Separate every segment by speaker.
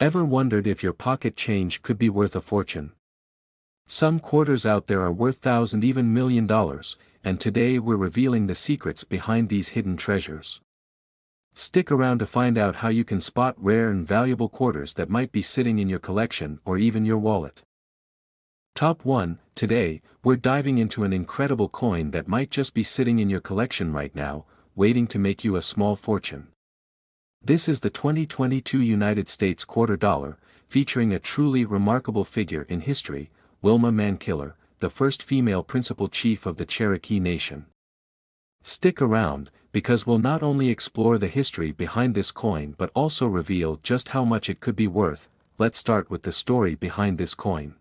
Speaker 1: Ever wondered if your pocket change could be worth a fortune? Some quarters out there are worth thousands, even $1 million, and today we're revealing the secrets behind these hidden treasures. Stick around to find out how you can spot rare and valuable quarters that might be sitting in your collection or even your wallet. Top 1. Today, we're diving into an incredible coin that might just be sitting in your collection right now, waiting to make you a small fortune. This is the 2022 United States quarter dollar, featuring a truly remarkable figure in history, Wilma Mankiller, the first female principal chief of the Cherokee Nation. Stick around, because we'll not only explore the history behind this coin but also reveal just how much it could be worth. Let's start with the story behind this coin.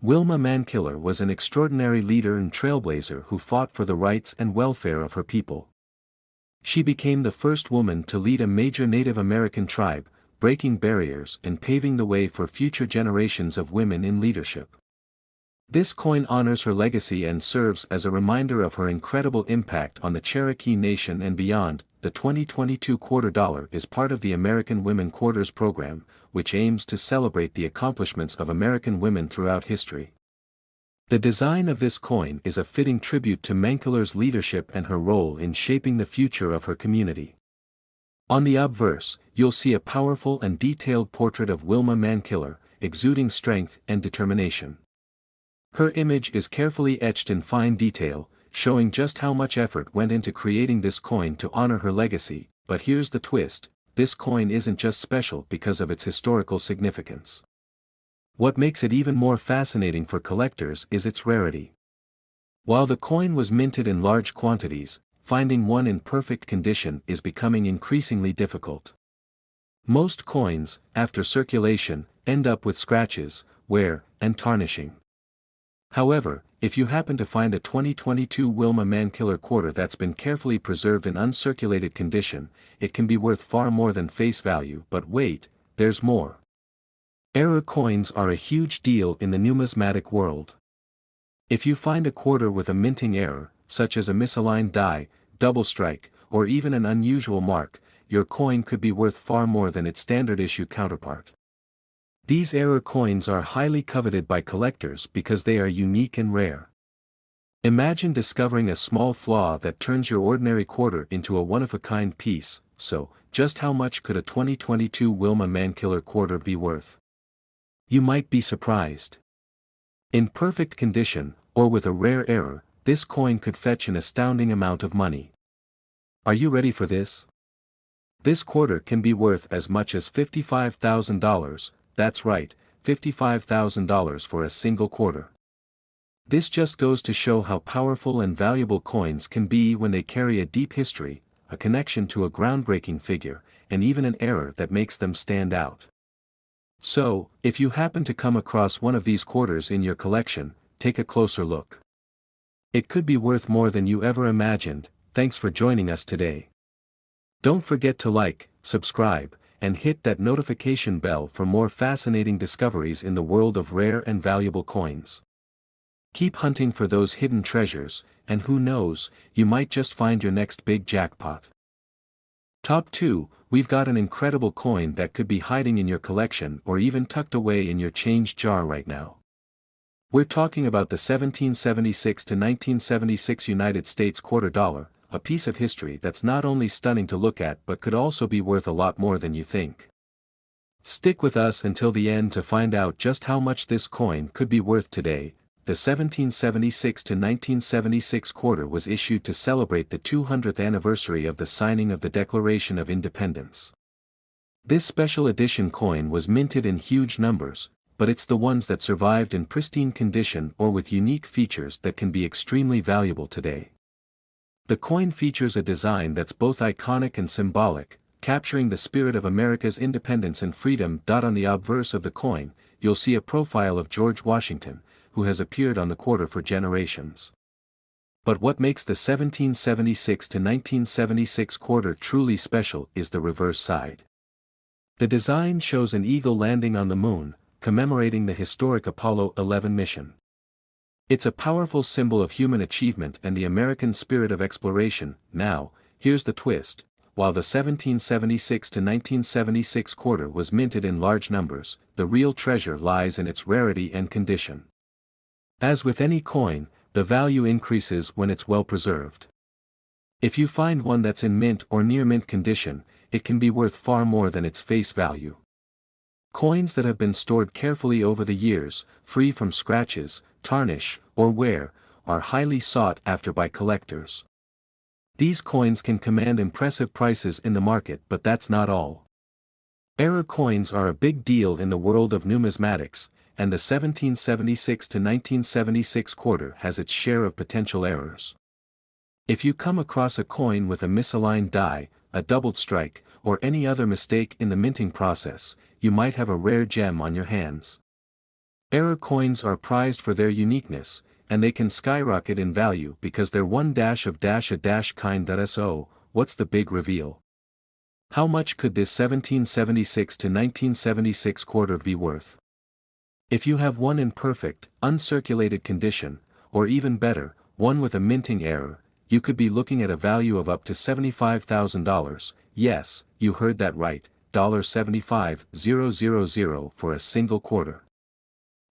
Speaker 1: Wilma Mankiller was an extraordinary leader and trailblazer who fought for the rights and welfare of her people. She became the first woman to lead a major Native American tribe, breaking barriers and paving the way for future generations of women in leadership. This coin honors her legacy and serves as a reminder of her incredible impact on the Cherokee Nation and beyond. The 2022 quarter dollar is part of the American Women Quarters program, which aims to celebrate the accomplishments of American women throughout history. The design of this coin is a fitting tribute to Mankiller's leadership and her role in shaping the future of her community. On the obverse, you'll see a powerful and detailed portrait of Wilma Mankiller, exuding strength and determination. Her image is carefully etched in fine detail, showing just how much effort went into creating this coin to honor her legacy. But here's the twist: this coin isn't just special because of its historical significance. What makes it even more fascinating for collectors is its rarity. While the coin was minted in large quantities, finding one in perfect condition is becoming increasingly difficult. Most coins, after circulation, end up with scratches, wear, and tarnishing. However, if you happen to find a 2022 Wilma Mankiller quarter that's been carefully preserved in uncirculated condition, it can be worth far more than face value. But wait, there's more. Error coins are a huge deal in the numismatic world. If you find a quarter with a minting error, such as a misaligned die, double strike, or even an unusual mark, your coin could be worth far more than its standard issue counterpart. These error coins are highly coveted by collectors because they are unique and rare. Imagine discovering a small flaw that turns your ordinary quarter into a one-of-a-kind piece. So, just how much could a 2022 Wilma Mankiller quarter be worth? You might be surprised. In perfect condition, or with a rare error, this coin could fetch an astounding amount of money. Are you ready for this? This quarter can be worth as much as $55,000, that's right, $55,000 for a single quarter. This just goes to show how powerful and valuable coins can be when they carry a deep history, a connection to a groundbreaking figure, and even an error that makes them stand out. So, if you happen to come across one of these quarters in your collection, take a closer look. It could be worth more than you ever imagined. Thanks for joining us today. Don't forget to like, subscribe, and hit that notification bell for more fascinating discoveries in the world of rare and valuable coins. Keep hunting for those hidden treasures, and who knows, you might just find your next big jackpot. Top 2, we've got an incredible coin that could be hiding in your collection or even tucked away in your change jar right now. We're talking about the 1776 to 1976 United States quarter dollar, a piece of history that's not only stunning to look at but could also be worth a lot more than you think. Stick with us until the end to find out just how much this coin could be worth today. The 1776 to 1976 quarter was issued to celebrate the 200th anniversary of the signing of the Declaration of Independence. This special edition coin was minted in huge numbers, but it's the ones that survived in pristine condition or with unique features that can be extremely valuable today. The coin features a design that's both iconic and symbolic, capturing the spirit of America's independence and freedom. On the obverse of the coin, you'll see a profile of George Washington, who has appeared on the quarter for generations. But what makes the 1776 to 1976 quarter truly special is the reverse side. The design shows an eagle landing on the moon, commemorating the historic Apollo 11 mission. It's a powerful symbol of human achievement and the American spirit of exploration. Now, here's the twist: while the 1776 to 1976 quarter was minted in large numbers, the real treasure lies in its rarity and condition. As with any coin, the value increases when it's well preserved. If you find one that's in mint or near mint condition, it can be worth far more than its face value. Coins that have been stored carefully over the years, free from scratches, tarnish, or wear, are highly sought after by collectors. These coins can command impressive prices in the market, but that's not all. Error coins are a big deal in the world of numismatics, and the 1776 to 1976 quarter has its share of potential errors. If you come across a coin with a misaligned die, a doubled strike, or any other mistake in the minting process, you might have a rare gem on your hands. Error coins are prized for their uniqueness, and they can skyrocket in value because they're one dash of dash a dash kind. So, what's the big reveal? How much could this 1776 to 1976 quarter be worth? If you have one in perfect, uncirculated condition, or even better, one with a minting error, you could be looking at a value of up to $75,000, yes, you heard that right, $75,000 for a single quarter.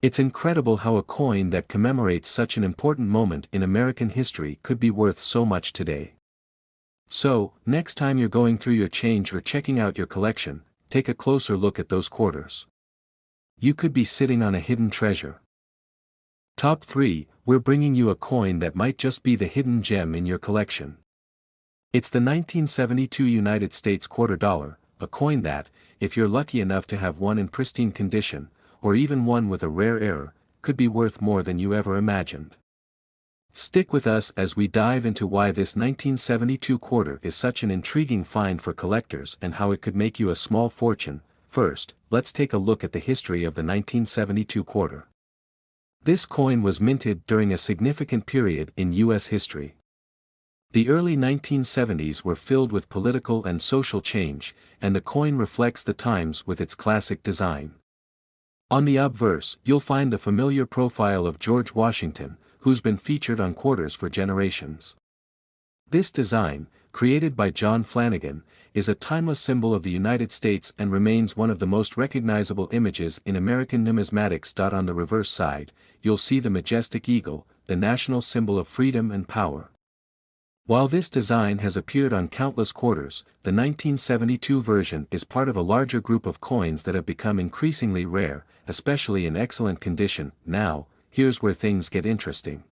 Speaker 1: It's incredible how a coin that commemorates such an important moment in American history could be worth so much today. So, next time you're going through your change or checking out your collection, take a closer look at those quarters. You could be sitting on a hidden treasure. Top 3, we're bringing you a coin that might just be the hidden gem in your collection. It's the 1972 United States quarter dollar, a coin that, if you're lucky enough to have one in pristine condition, or even one with a rare error, could be worth more than you ever imagined. Stick with us as we dive into why this 1972 quarter is such an intriguing find for collectors and how it could make you a small fortune. First, let's take a look at the history of the 1972 quarter. This coin was minted during a significant period in U.S. history. The early 1970s were filled with political and social change, and the coin reflects the times with its classic design. On the obverse, you'll find the familiar profile of George Washington, who's been featured on quarters for generations. This design, created by John Flanagan, is a timeless symbol of the United States and remains one of the most recognizable images in American numismatics. On the reverse side, you'll see the majestic eagle, the national symbol of freedom and power. While this design has appeared on countless quarters, the 1972 version is part of a larger group of coins that have become increasingly rare, especially in excellent condition. Now, here's where things get interesting.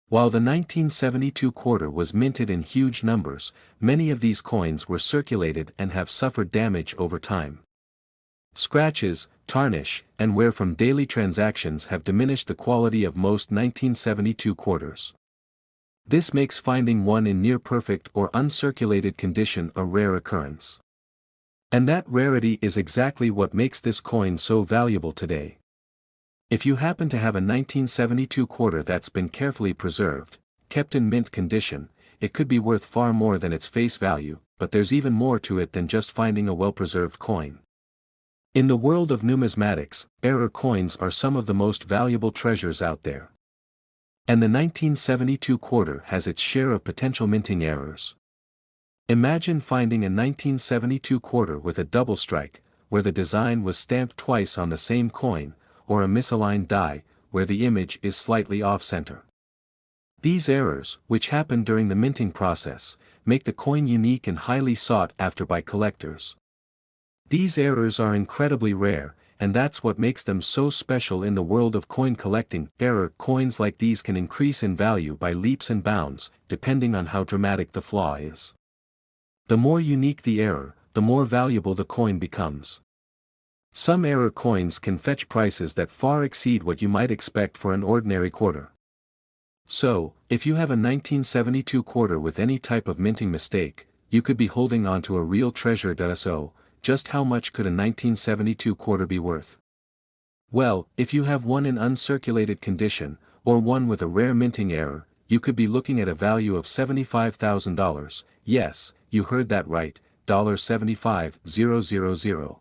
Speaker 1: While the 1972 quarter was minted in huge numbers, many of these coins were circulated and have suffered damage over time. Scratches, tarnish, and wear from daily transactions have diminished the quality of most 1972 quarters. This makes finding one in near-perfect or uncirculated condition a rare occurrence. And that rarity is exactly what makes this coin so valuable today. If you happen to have a 1972 quarter that's been carefully preserved, kept in mint condition, it could be worth far more than its face value, but there's even more to it than just finding a well-preserved coin. In the world of numismatics, error coins are some of the most valuable treasures out there. And the 1972 quarter has its share of potential minting errors. Imagine finding a 1972 quarter with a double strike, where the design was stamped twice on the same coin, or a misaligned die, where the image is slightly off-center. These errors, which happen during the minting process, make the coin unique and highly sought after by collectors. These errors are incredibly rare, and that's what makes them so special in the world of coin collecting. Error coins like these can increase in value by leaps and bounds, depending on how dramatic the flaw is. The more unique the error, the more valuable the coin becomes. Some error coins can fetch prices that far exceed what you might expect for an ordinary quarter. So, if you have a 1972 quarter with any type of minting mistake, you could be holding on to a real treasure. So, just how much could a 1972 quarter be worth? Well, if you have one in uncirculated condition, or one with a rare minting error, you could be looking at a value of $75,000, yes, you heard that right, $75,000.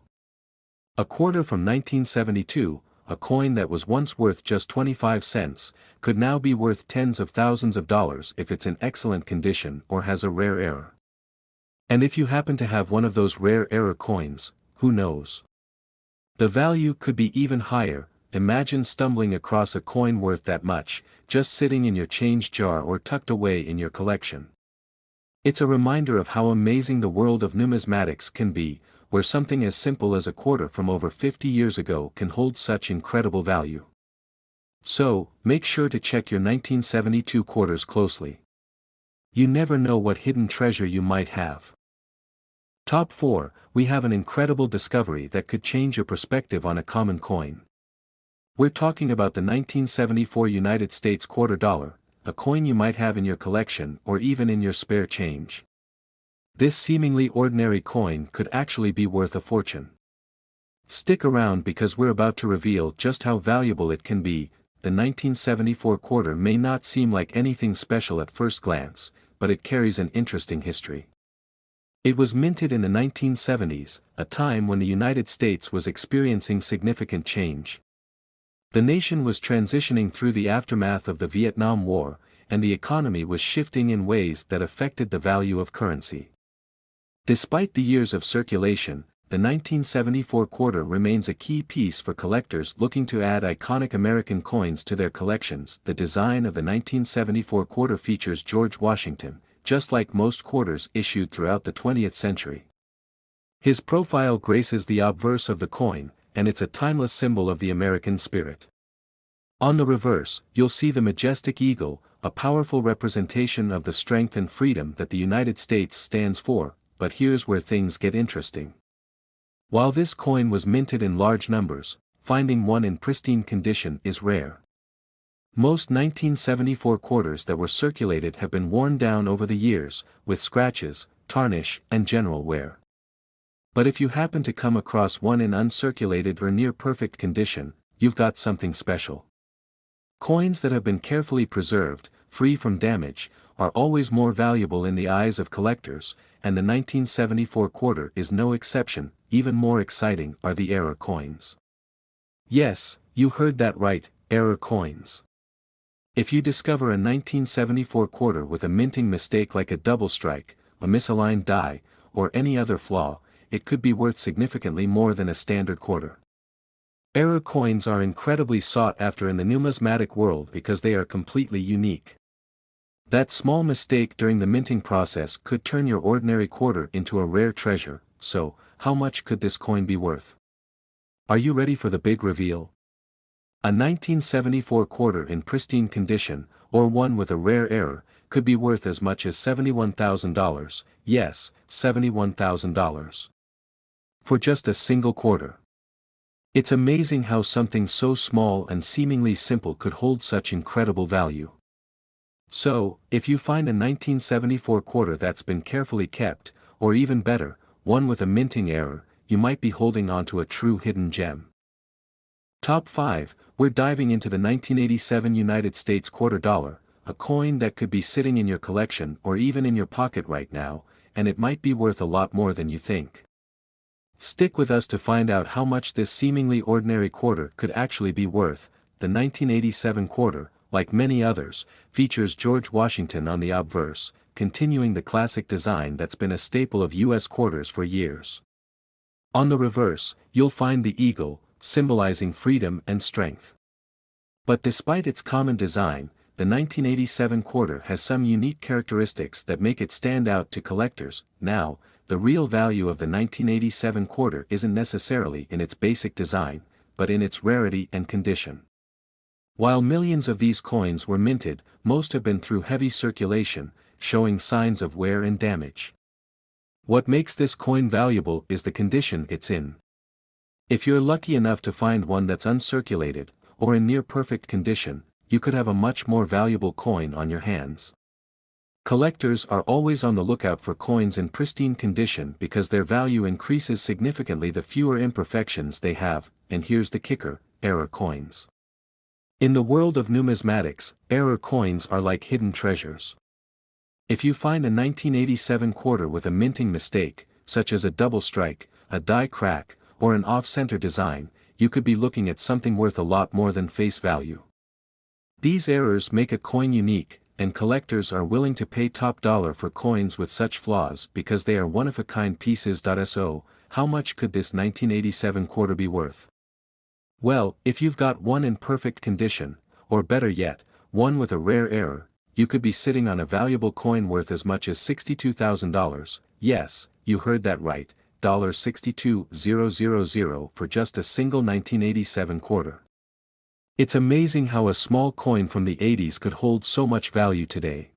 Speaker 1: A quarter from 1972, a coin that was once worth just 25 cents, could now be worth tens of thousands of dollars if it's in excellent condition or has a rare error. And if you happen to have one of those rare error coins, who knows? The value could be even higher. Imagine stumbling across a coin worth that much, just sitting in your change jar or tucked away in your collection. It's a reminder of how amazing the world of numismatics can be, where something as simple as a quarter from over 50 years ago can hold such incredible value. So, make sure to check your 1972 quarters closely. You never know what hidden treasure you might have. Top 4, we have an incredible discovery that could change your perspective on a common coin. We're talking about the 1974 United States quarter dollar, a coin you might have in your collection or even in your spare change. This seemingly ordinary coin could actually be worth a fortune. Stick around because we're about to reveal just how valuable it can be. The 1974 quarter may not seem like anything special at first glance, but it carries an interesting history. It was minted in the 1970s, a time when the United States was experiencing significant change. The nation was transitioning through the aftermath of the Vietnam War, and the economy was shifting in ways that affected the value of currency. Despite the years of circulation, the 1974 quarter remains a key piece for collectors looking to add iconic American coins to their collections. The design of the 1974 quarter features George Washington, just like most quarters issued throughout the 20th century. His profile graces the obverse of the coin, and it's a timeless symbol of the American spirit. On the reverse, you'll see the majestic eagle, a powerful representation of the strength and freedom that the United States stands for. But here's where things get interesting. While this coin was minted in large numbers, finding one in pristine condition is rare. Most 1974 quarters that were circulated have been worn down over the years, with scratches, tarnish, and general wear. But if you happen to come across one in uncirculated or near perfect condition, you've got something special. Coins that have been carefully preserved, free from damage, are always more valuable in the eyes of collectors, and the 1974 quarter is no exception. Even more exciting are the error coins. Yes, you heard that right, error coins. If you discover a 1974 quarter with a minting mistake like a double strike, a misaligned die, or any other flaw, it could be worth significantly more than a standard quarter. Error coins are incredibly sought after in the numismatic world because they are completely unique. That small mistake during the minting process could turn your ordinary quarter into a rare treasure. So, how much could this coin be worth? Are you ready for the big reveal? A 1974 quarter in pristine condition, or one with a rare error, could be worth as much as $71,000, yes, $71,000. For just a single quarter. It's amazing how something so small and seemingly simple could hold such incredible value. So, if you find a 1974 quarter that's been carefully kept, or even better, one with a minting error, you might be holding onto a true hidden gem. Top 5, we're diving into the 1987 United States quarter dollar, a coin that could be sitting in your collection or even in your pocket right now, and it might be worth a lot more than you think. Stick with us to find out how much this seemingly ordinary quarter could actually be worth. The 1987 quarter, like many others, features George Washington on the obverse, continuing the classic design that's been a staple of U.S. quarters for years. On the reverse, you'll find the eagle, symbolizing freedom and strength. But despite its common design, the 1987 quarter has some unique characteristics that make it stand out to collectors. Now, the real value of the 1987 quarter isn't necessarily in its basic design, but in its rarity and condition. While millions of these coins were minted, most have been through heavy circulation, showing signs of wear and damage. What makes this coin valuable is the condition it's in. If you're lucky enough to find one that's uncirculated, or in near perfect condition, you could have a much more valuable coin on your hands. Collectors are always on the lookout for coins in pristine condition because their value increases significantly the fewer imperfections they have, and here's the kicker, error coins. In the world of numismatics, error coins are like hidden treasures. If you find a 1987 quarter with a minting mistake, such as a double strike, a die crack, or an off-center design, you could be looking at something worth a lot more than face value. These errors make a coin unique, and collectors are willing to pay top dollar for coins with such flaws because they are one-of-a-kind pieces. So, how much could this 1987 quarter be worth? Well, if you've got one in perfect condition, or better yet, one with a rare error, you could be sitting on a valuable coin worth as much as $62,000, yes, you heard that right, $62,000 for just a single 1987 quarter. It's amazing how a small coin from the 80s could hold so much value today.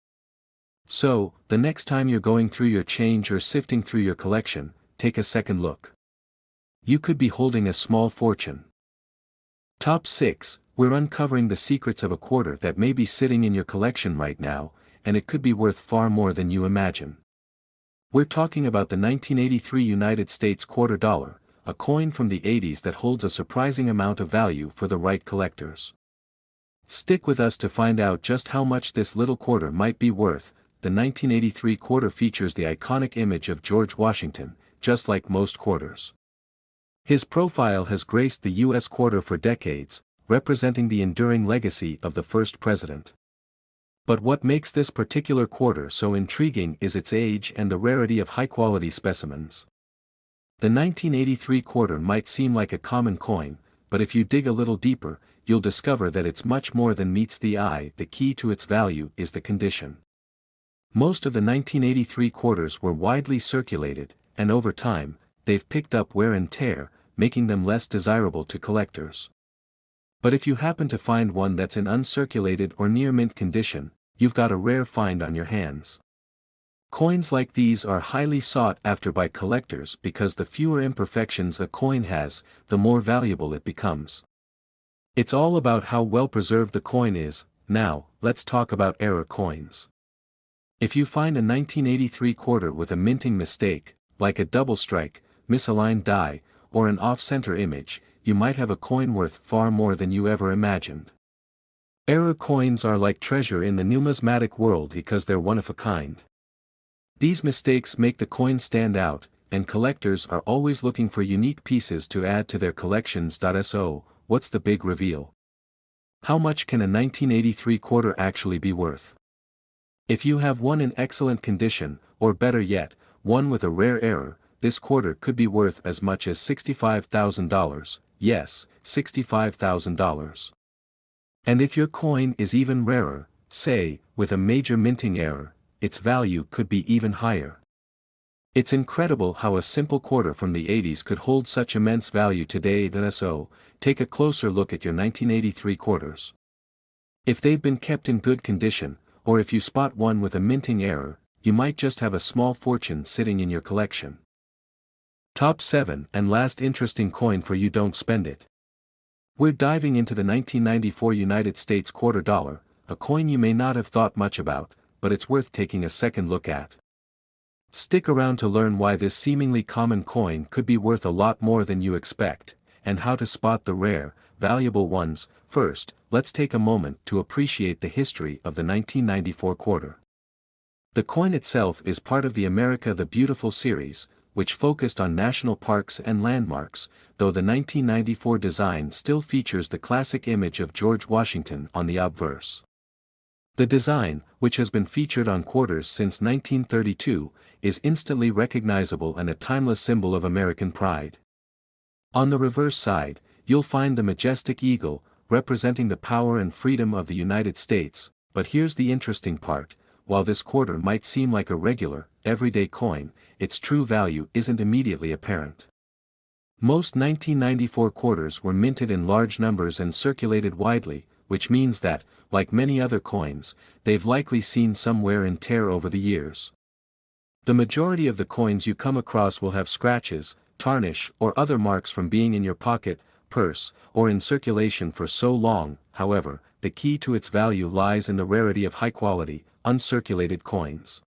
Speaker 1: So, the next time you're going through your change or sifting through your collection, take a second look. You could be holding a small fortune. Top 6, we're uncovering the secrets of a quarter that may be sitting in your collection right now, and it could be worth far more than you imagine. We're talking about the 1983 United States quarter dollar, a coin from the 80s that holds a surprising amount of value for the right collectors. Stick with us to find out just how much this little quarter might be worth. The 1983 quarter features the iconic image of George Washington, just like most quarters. His profile has graced the U.S. quarter for decades, representing the enduring legacy of the first president. But what makes this particular quarter so intriguing is its age and the rarity of high-quality specimens. The 1983 quarter might seem like a common coin, but if you dig a little deeper, you'll discover that it's much more than meets the eye. The key to its value is the condition. Most of the 1983 quarters were widely circulated, and over time, they've picked up wear and tear, making them less desirable to collectors. But if you happen to find one that's in uncirculated or near mint condition, you've got a rare find on your hands. Coins like these are highly sought after by collectors because the fewer imperfections a coin has, the more valuable it becomes. It's all about how well preserved the coin is. Now, let's talk about error coins. If you find a 1983 quarter with a minting mistake, like a double strike, misaligned die, or an off-center image, you might have a coin worth far more than you ever imagined. Error coins are like treasure in the numismatic world because they're one of a kind. These mistakes make the coin stand out, and collectors are always looking for unique pieces to add to their collections. So, what's the big reveal? How much can a 1983 quarter actually be worth? If you have one in excellent condition, or better yet, one with a rare error, this quarter could be worth as much as $65,000, yes, $65,000. And if your coin is even rarer, say, with a major minting error, its value could be even higher. It's incredible how a simple quarter from the 80s could hold such immense value today. So, take a closer look at your 1983 quarters. If they've been kept in good condition, or if you spot one with a minting error, you might just have a small fortune sitting in your collection. Top 7 and last interesting coin for you. Don't spend it. We're diving into the 1994 United States quarter dollar, a coin you may not have thought much about, but it's worth taking a second look at. Stick around to learn why this seemingly common coin could be worth a lot more than you expect, and how to spot the rare, valuable ones. First, let's take a moment to appreciate the history of the 1994 quarter. The coin itself is part of the America the Beautiful series, which focused on national parks and landmarks, though the 1994 design still features the classic image of George Washington on the obverse. The design, which has been featured on quarters since 1932, is instantly recognizable and a timeless symbol of American pride. On the reverse side, you'll find the majestic eagle, representing the power and freedom of the United States. But here's the interesting part: while this quarter might seem like a regular, everyday coin, its true value isn't immediately apparent. Most 1994 quarters were minted in large numbers and circulated widely, which means that, like many other coins, they've likely seen some wear and tear over the years. The majority of the coins you come across will have scratches, tarnish, or other marks from being in your pocket, purse, or in circulation for so long. However, the key to its value lies in the rarity of high-quality, uncirculated coins.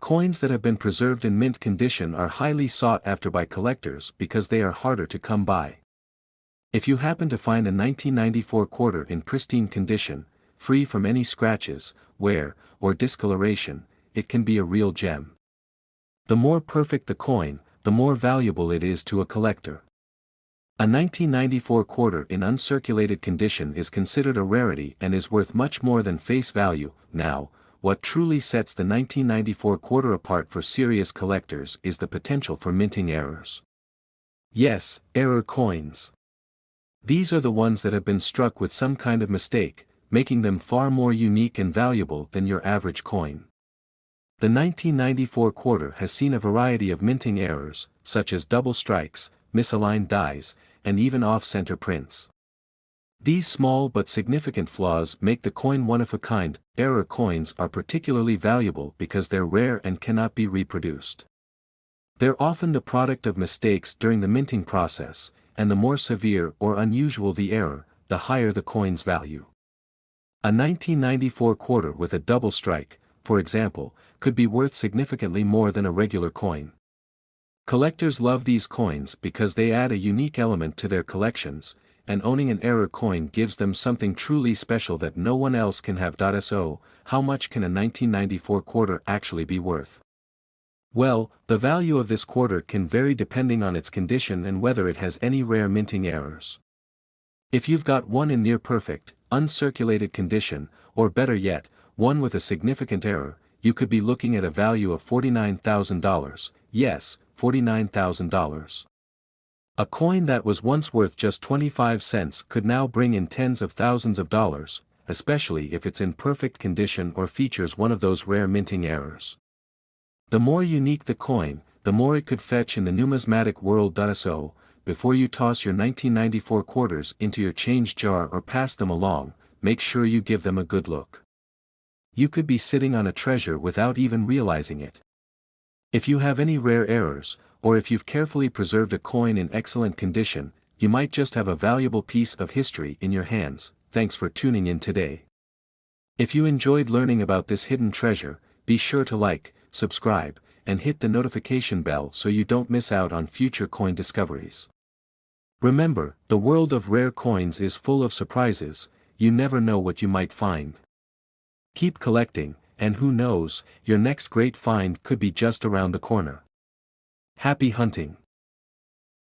Speaker 1: Coins that have been preserved in mint condition are highly sought after by collectors because they are harder to come by. If you happen to find a 1994 quarter in pristine condition, free from any scratches, wear, or discoloration, it can be a real gem. The more perfect the coin, the more valuable it is to a collector. A 1994 quarter in uncirculated condition is considered a rarity and is worth much more than face value. Now, what truly sets the 1994 quarter apart for serious collectors is the potential for minting errors. Yes, error coins. These are the ones that have been struck with some kind of mistake, making them far more unique and valuable than your average coin. The 1994 quarter has seen a variety of minting errors, such as double strikes, misaligned dies, and even off-center prints. These small but significant flaws make the coin one of a kind. Error coins are particularly valuable because they're rare and cannot be reproduced. They're often the product of mistakes during the minting process, and the more severe or unusual the error, the higher the coin's value. A 1994 quarter with a double strike, for example, could be worth significantly more than a regular coin. Collectors love these coins because they add a unique element to their collections, and owning an error coin gives them something truly special that no one else can have. So, how much can a 1994 quarter actually be worth? Well, the value of this quarter can vary depending on its condition and whether it has any rare minting errors. If you've got one in near perfect, uncirculated condition, or better yet, one with a significant error, you could be looking at a value of $49,000, yes, $49,000. A coin that was once worth just 25 cents could now bring in tens of thousands of dollars, especially if it's in perfect condition or features one of those rare minting errors. The more unique the coin, the more it could fetch in the numismatic world. So, before you toss your 1994 quarters into your change jar or pass them along, make sure you give them a good look. You could be sitting on a treasure without even realizing it. If you have any rare errors, or if you've carefully preserved a coin in excellent condition, you might just have a valuable piece of history in your hands. Thanks for tuning in today. If you enjoyed learning about this hidden treasure, be sure to like, subscribe, and hit the notification bell so you don't miss out on future coin discoveries. Remember, the world of rare coins is full of surprises. You never know what you might find. Keep collecting, and who knows, your next great find could be just around the corner. Happy hunting!